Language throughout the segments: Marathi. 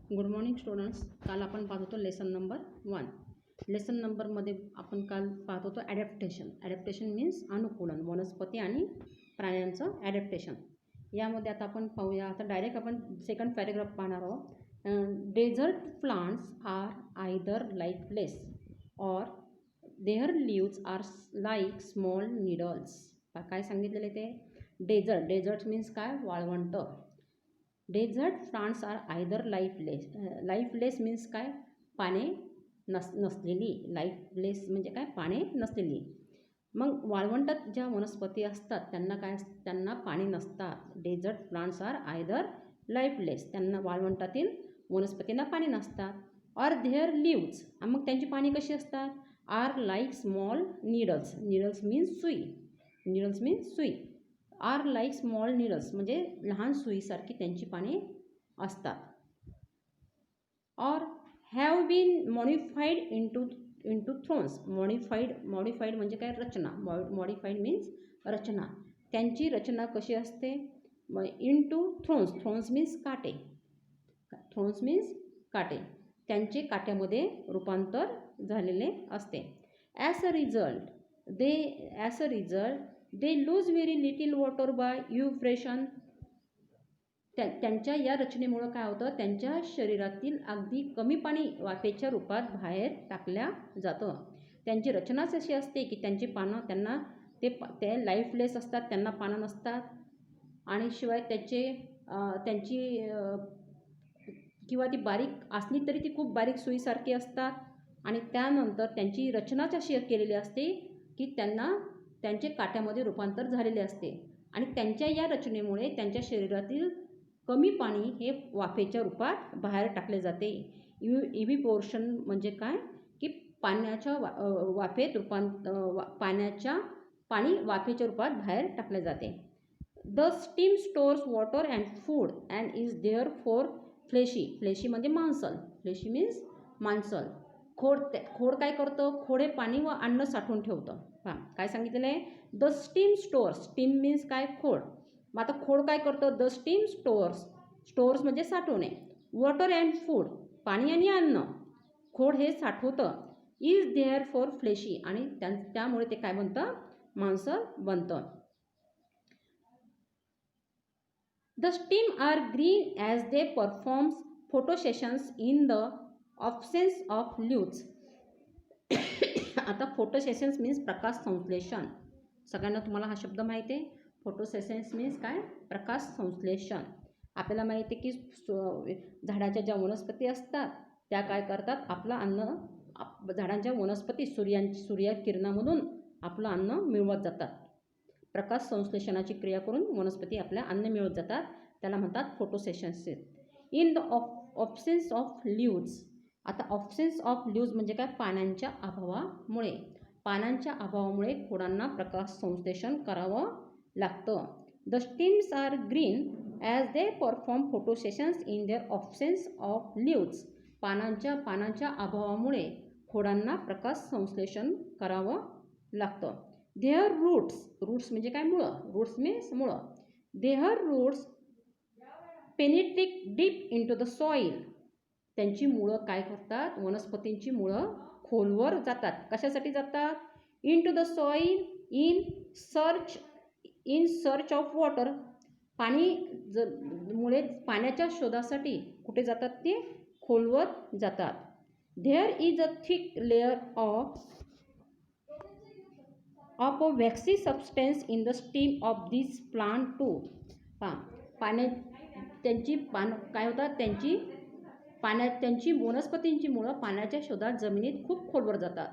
Good morning students. काल आपण पाहत होतो लेसन नंबर 1. लेसन नंबरमध्ये आपण काल पाहत होतो ॲडॅप्टेशन. ॲडॅप्टेशन मीन्स अनुकूलन, वनस्पती आणि प्राण्यांचं ॲडॅप्टेशन. यामध्ये आता आपण पाहूया. आता डायरेक्ट आपण सेकंड पॅरेग्राफ पाहणार आहोत. Desert plants are either lifeless or their leaves are like small needles. काय सांगितलेले ते? डेझर्ट मीन्स काय? वाळवंट. Desert plants are either lifeless means काय? पाने नसलेली. लाईफलेस म्हणजे काय? पाने नसलेली. मग वाळवंटात ज्या वनस्पती असतात त्यांना पाणी नसतात. डेझर्ट प्लांट्स आर आयदर लाईफलेस, त्यांना वाळवंटातील वनस्पतींना पाणी नसतात. ऑर देअर लीव्स, मग त्यांची पाने कशी असतात? Are like small needles. Needles means सुई. आर लाईक स्मॉल नीडल्स म्हणजे लहान सुईसारखी त्यांची पाने असतात. Or have been modified into thorns. Modified म्हणजे काय? रचना. मॉडिफाईड मीन्स रचना. त्यांची रचना कशी असते? इंटू थ्रोन्स मीन्स काटे. त्यांचे काट्यामध्ये रूपांतर झालेले असते. As a result they lose very little water bye evaporation. त्यांच्या या रचनेमुळं काय होतं? त्यांच्या शरीरातील अगदी कमी पाणी वाफेच्या रूपात बाहेर टाकल्या जातं. त्यांची रचनाच अशी असते की त्यांची पानं ते लाईफलेस असतात, त्यांना पानं नसतात. आणि शिवाय त्यांची किंवा ती बारीक असली तरी ती खूप बारीक सुईसारखी असतात. आणि त्यानंतर त्यांची रचनाच अशी केलेली असते की त्यांचे काट्यामध्ये रूपांतर झालेले असते. आणि त्यांच्या या रचनेमुळे त्यांच्या शरीरातील कमी पाणी हे वाफेच्या रूपात बाहेर टाकले जाते. इव्हॅपोरेशन म्हणजे काय? की पाण्याच्या पाणी वाफेच्या रूपात बाहेर टाकले जाते. The stem stores water and food and is there for fleshy म्हणजे मांसल. फ्लेशी मीन्स मांसल. खोड काय करतं? खोड हे पाणी व अन्न साठवून ठेवतं. काय सांगितलेलं आहे? The steam stores. Steam means काय? खोड. मग आता खोड काय करतं? द स्टीम स्टोअर्स म्हणजे साठवणे. वॉटर अँड फूड, पाणी आणि अन्न खोड हे साठवतं. इज देअर फॉर फ्लेशी, आणि त्यामुळे ते काय बनतं? मांसल बनतं. The stem are green as they performs photosynthesis in the absence of leaves. आता फोटोसेशन्स मीन्स प्रकाश संश्लेषण. सगळ्यांना तुम्हाला हा शब्द माहिती आहे. फोटोसेशन्स मीन्स काय? प्रकाश संश्लेषण. आपल्याला माहिती आहे की झाडाच्या ज्या वनस्पती असतात त्या काय करतात? आपलं अन्न झाडांच्या वनस्पती सूर्यकिरणामधून आपलं अन्न मिळवत जातात. प्रकाश संश्लेषणाची क्रिया करून वनस्पती आपल्या अन्न मिळवत जातात. त्याला म्हणतात photosynthesis. In the absence of leaves. आता ऑब्सेन्स ऑफ लीव्स म्हणजे काय? पाण्याच्या अभावामुळे खोडांना प्रकाश संश्लेषण करावं लागतं. The stems are green as they perform photosynthesis in their absence of leaves. पानांच्या अभावामुळे खोडांना प्रकाश संश्लेषण करावं लागतं. देअर रूट्स म्हणजे काय? मुळं. रूट्स मीन्स मुळं. Their roots penetrate deep into the soil. त्यांची मुळं काय करतात? वनस्पतींची मुळं खोलवर जातात. कशासाठी जातात? Into the soil in search of water. मुळे पाण्याच्या शोधासाठी कुठे जातात? ते खोलवर जातात. There is a thick layer of a waxy substance in the stem of this plant too. त्यांची काय होतात? त्यांची वनस्पतींची मुळं पाण्याच्या शोधात जमिनीत खूप खोलवर जातात.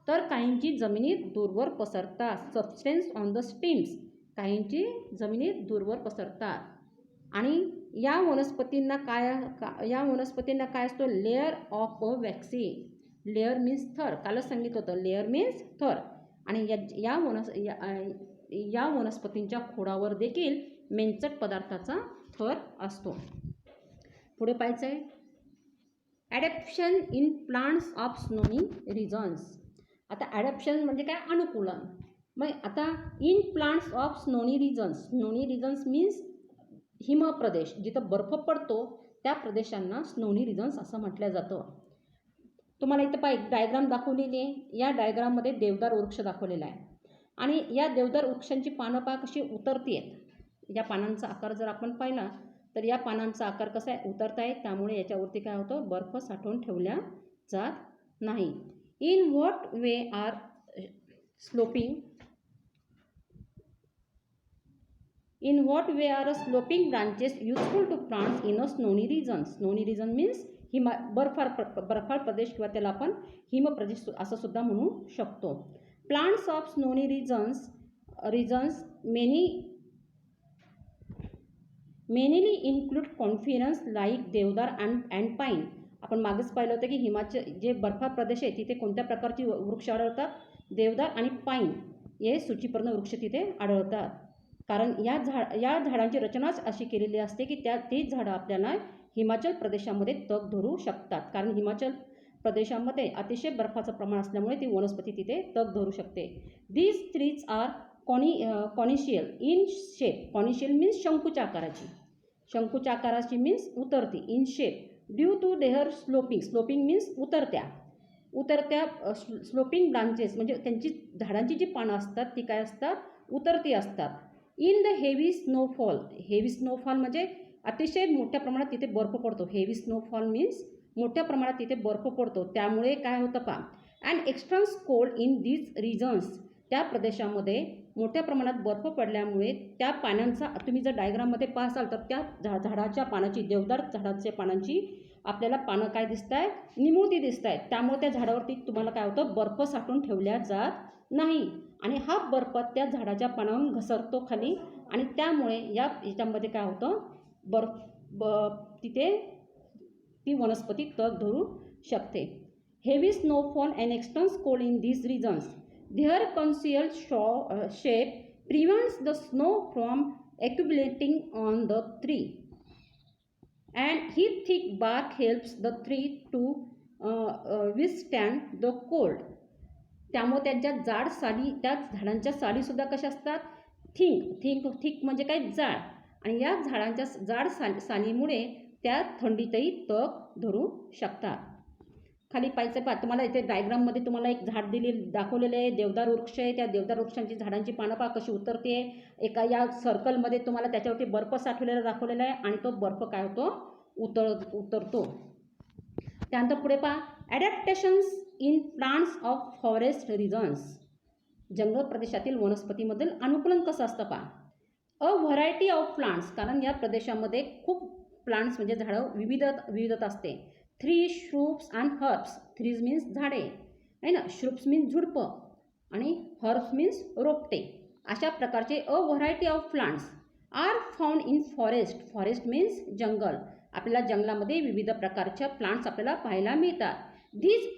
तर काहींची जमिनीत दूरवर पसरतात. Substance on the stems. काहींची जमिनीत दूरवर पसरतात. आणि या वनस्पतींना काय असतो? Layer of a waxy. Layer means थर. कालच सांगितलं होतं लेअर मीन्स थर. आणि या वनस्पतींच्या खोडावर देखील मेंचट पदार्थाचा थर असतो. पुढे पाहायचं आहे. Adaptation in plants of snowy regions. आता ॲडॅप्शन म्हणजे काय? अनुकूलन. मग आता in plants of snowy regions means हिमप्रदेश. जिथं बर्फ पडतो त्या प्रदेशांना स्नोनी रिजन्स असं म्हटलं जातं. तुम्हाला इथं एक डायग्राम दाखवलेली आहे. या डायग्राममध्ये देवदार वृक्ष दाखवलेला आहे आणि या देवदार वृक्षांची पानं पहा कशी उतरती आहेत. या पानांचा आकार जर आपण पाहिला तर या पानांचा आकार कसा आहे, उतरत आहे. त्यामुळे याच्यावरती काय होतं, बर्फ साठवून ठेवल्या जात नाही. In what way are sloping branches useful to plants in a snowy region. Snowy region means बर्फाळ प्रदेश किंवा त्याला आपण हिमप्रदेश असं सुद्धा म्हणू शकतो. Plants of snowy regions mainly include conifers like deodar and pine. आपण मागेच पाहिलं होतं की हिमाचल जे बर्फाळ प्रदेश आहे तिथे कोणत्या प्रकारची वृक्ष आढळतात, देवदार आणि पाईन हे सूचीपर्ण वृक्ष तिथे आढळतात. कारण या झाडांची रचनाच अशी केलेली असते की तीच झाडं आपल्याला हिमाचल प्रदेशामध्ये तग धरू शकतात. कारण हिमाचल प्रदेशामध्ये अतिशय बर्फाचं प्रमाण असल्यामुळे ती वनस्पती तिथे तग धरू शकते. These trees are conical in shape. Conical means शंकूच्या आकाराची. शंकूच्या आकाराची मीन्स उतरती. In shape due to their sloping means उतरत्या स्लोपिंग ब्रांचेस म्हणजे त्यांची झाडांची जी पानं असतात ती काय असतात, उतरती असतात. इन द हेवी स्नोफॉल म्हणजे अतिशय मोठ्या प्रमाणात तिथे बर्फ पडतो. हेवी स्नोफॉल मीन्स मोठ्या प्रमाणात तिथे बर्फ पडतो. त्यामुळे काय होतं पहा, and extreme cold in these regions. त्या प्रदेशामध्ये मोठ्या प्रमाणात बर्फ पडल्यामुळे त्या पानांचा तुम्ही जर डायग्राममध्ये पाहाल तर त्या झाडाच्या पानाची, देवदार झाडाच्या पानांची आपल्याला पानं काय दिसत आहे, निमुळती दिसत आहेत. त्यामुळे त्या झाडावरती तुम्हाला काय होतं, बर्फ साठवून ठेवल्या जात नाही आणि हा बर्फ त्या झाडाच्या पानावरून घसरतो खाली आणि त्यामुळे याच्यामध्ये काय होतं, तिथे ती वनस्पती तग धरू शकते. Heavy snowfall and extreme cold in these regions. Their concealed shape prevents the snow from accumulating on the tree, and its thick bark helps the tree to withstand the cold. त्यामुळे त्यांच्या जाड साली, त्या झाडांच्या सालीसुद्धा कशा असतात, थिक म्हणजे काय, जाड. आणि या झाडांच्या जाड सालीमुळे त्या थंडीतही तग धरू शकतात. खाली पाहायचं पहा, तुम्हाला इथे डायग्राममध्ये तुम्हाला एक झाड दाखवलेलं आहे, देवदार वृक्ष आहे. त्या देवदार वृक्षांची झाडांची पानं पहा कशी उतरते. एका या सर्कलमध्ये तुम्हाला त्याच्यावरती बर्फ साठवलेला दाखवलेला आहे आणि तो बर्फ काय होतो, उतरतो. त्यानंतर पुढे पहा, adaptations in plants of forest regions. जंगल प्रदेशातील वनस्पतीमधील अनुकूलन कसं असतं पहा. A variety of plants. कारण या प्रदेशामध्ये खूप प्लांट्स म्हणजे झाडं विविधता असते. 3 shrubs and herbs. 3 मीन्स झाडे आहे ना, shrubs मीन्स झुडपं आणि herbs मीन्स रोपटे. अशा प्रकारचे a variety of plants are found in forest means जंगल. आपल्याला जंगलामध्ये विविध प्रकारच्या प्लांट्स आपल्याला पाहायला मिळतात. These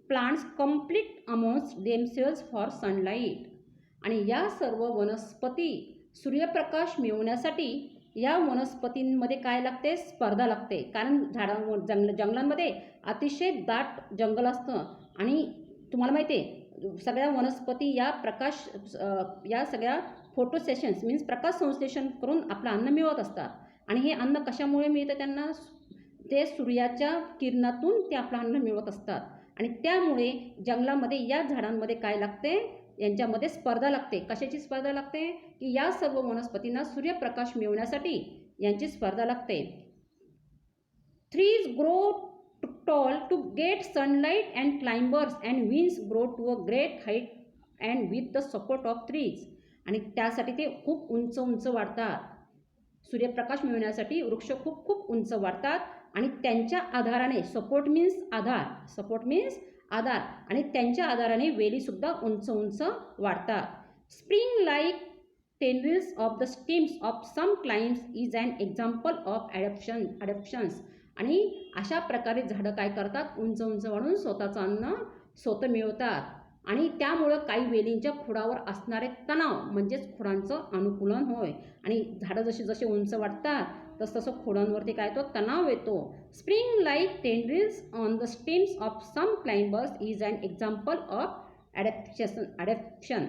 plants compete amongst themselves for sunlight. आणि या सर्व वनस्पती सूर्यप्रकाश मिळवण्यासाठी या वनस्पतींमध्ये काय लागते, स्पर्धा लागते. कारण जंगलांमध्ये अतिशय दाट जंगल असतं आणि तुम्हाला माहिती आहे सगळ्या वनस्पती या सगळ्या फोटोसेशन्स मीन्स प्रकाश संश्लेषण करून आपलं अन्न मिळवत असतात. आणि हे अन्न कशामुळे मिळतं त्यांना, ते सूर्याच्या किरणातून ते आपलं अन्न मिळवत असतात. आणि त्यामुळे जंगलामध्ये या झाडांमध्ये काय लागते, यांच्यामध्ये स्पर्धा लागते. कशाची स्पर्धा लागते, की या सर्व वनस्पतींना सूर्यप्रकाश मिळवण्यासाठी यांची स्पर्धा लागते. Trees grow tall to get sunlight and climbers and vines grow to a great height and with the support of trees. आणि त्यासाठी ते खूप उंच वाढतात. सूर्यप्रकाश मिळवण्यासाठी वृक्ष खूप उंच वाढतात आणि त्यांच्या आधाराने सपोर्ट मीन्स आधार आणि त्यांच्या आधाराने वेलीसुद्धा उंच वाढतात. Spring like tendrils of the stems of some climbers is an example of adaptations. आणि अशा प्रकारे झाडं काय करतात, उंच वाढून स्वतःचं अन्न स्वतः मिळवतात. आणि त्यामुळं काही वेलींच्या खोडावर असणारे तणाव म्हणजेच खोडांचं अनुकूलन होय. आणि झाडं जसे उंच वाढतात तसं खोडांवरती काय तो तणाव येतो. Spring like tendrils on the stems of some climbers is an example of adaptation.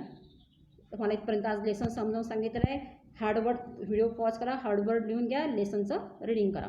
तुम्हाला इथपर्यंत आज लेसन समजावून सांगितलं आहे. हार्डवर्ड व्हिडिओ पॉज करा, हार्डवर्ड लिहून घ्या, लेसनचं रीडिंग करा.